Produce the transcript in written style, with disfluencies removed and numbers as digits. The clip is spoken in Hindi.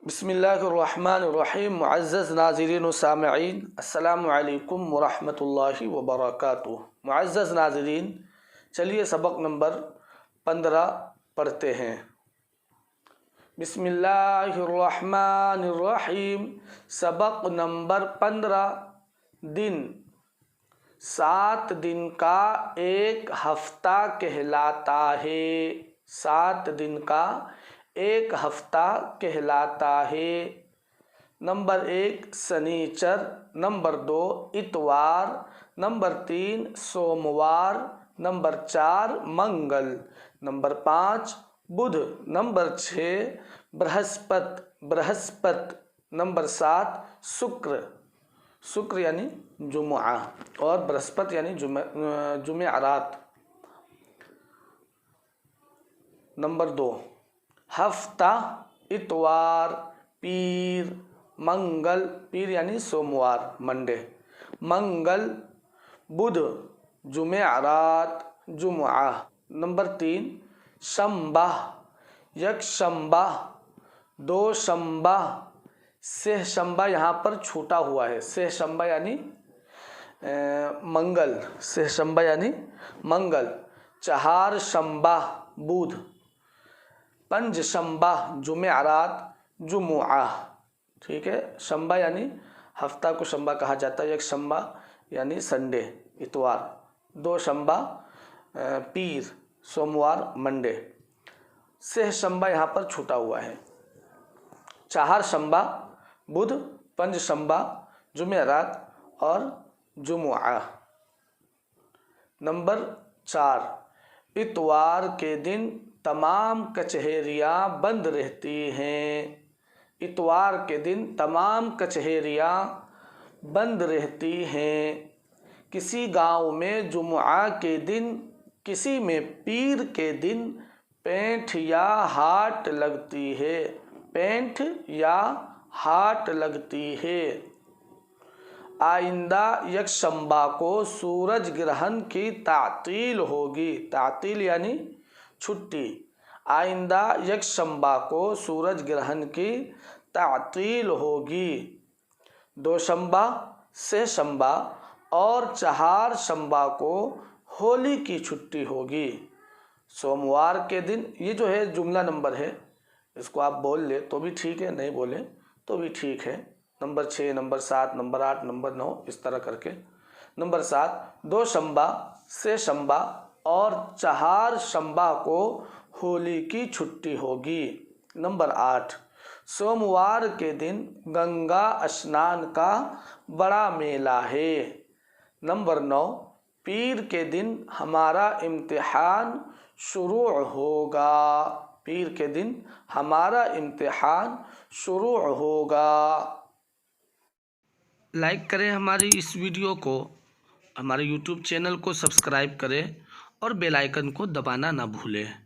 बिस्मिल्लाहिर्रहमानिर्रहीम। मुअज़्ज़ज़ नाज़रीन व सामिईन, अस्सलामु अलैकुम व रहमतुल्लाहि व बरकातुहू। मुअज़्ज़ज़ नाज़रीन, चलिए सबक नंबर 15 पढ़ते हैं। बिस्मिल्लाहिर्रहमानिर्रहीम। सबक नंबर 15। दिन 7 दिन का एक हफ्ता कहलाता है। 7 दिन का एक हफ्ता कहलाता है। नंबर 1 शनिचर, नंबर 2 इतवार, नंबर 3 सोमवार, नंबर 4 मंगल, नंबर 5 बुध, नंबर 6 बृहस्पति, नंबर 7 शुक्र यानी जुम्आ और बृहस्पति यानी जुमेरात। नंबर 2 हफ्ता, इतवार, पीर, मंगल, पीर यानी सोमवार मंडे, मंगल, बुध, जुमेरात, जुम्आ। नंबर 3 शंबा, एक शंबा, 2 शंबा, सेह शंबा यहाँ पर छूटा हुआ है। सेह शंबा यानी मंगल, सेह शंबा यानी मंगल, 4 शंबा बुध, 5 शंबा जुमेरात, जुमुआ। ठीक है, शंबा यानी हफ्ता को शंबा कहा जाता है। एक शंबा यानी संडे, इतवार, 2 शंबा पीर, सोमवार, मंडे। सेह शंबा यहाँ पर छूटा हुआ है। 4 शंबा बुध, 5 शंबा जुमेरात और जुमुआ। नंबर 4 इतवार के दिन तमाम कचहरियाँ बंद रहती हैं। इतवार के दिन तमाम कचहरियाँ बंद रहती हैं। किसी गांव में जुमुआ के दिन, किसी में पीर के दिन पैंठ या हाट लगती है। पैंठ या हाट लगती है। आइंदा यकशंबा को सूरज ग्रहण की तातील होगी। तातील यानी छुट्टी। आइंदा यकशंबा को सूरज ग्रहण की तातील होगी। 2 शंबा, सेह शंबा और 4 शंबा को होली की छुट्टी होगी। सोमवार के दिन, ये जो है जुमला नंबर है, इसको आप बोल ले तो भी ठीक है, नहीं बोले तो भी ठीक है। नंबर 6, नंबर 7, नंबर 8, नंबर 9, इस तरह करके। नंबर 7 2 शंबा, सेह शंबा और 4 शंबा को होली की छुट्टी होगी। नंबर 8 सोमवार के दिन गंगा स्नान का बड़ा मेला है। नंबर 9 पीर के दिन हमारा इम्तिहान शुरू होगा। पीर के दिन हमारा इम्तिहान शुरू होगा। लाइक करें हमारी इस वीडियो को, हमारे YouTube चैनल को सब्सक्राइब करें और बेल आइकन को दबाना ना भूलें।